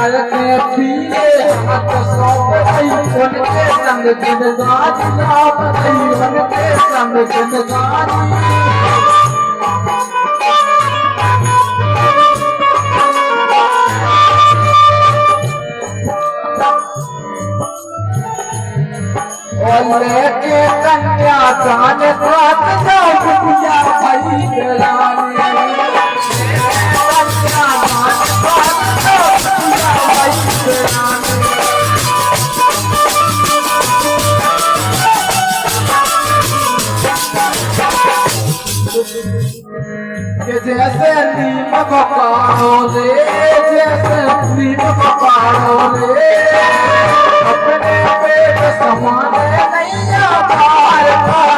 करते पिए हाथ सौंप गई उनके संग जिंदगानी आप गई उनके संग जिंदगानी और लेके कन्या जान रात जाओ पूजा भाई दिलाने जैसे नीम पकाओ ले जैसे नीम पकाओ ले अपने पेट समाने नहीं बार बार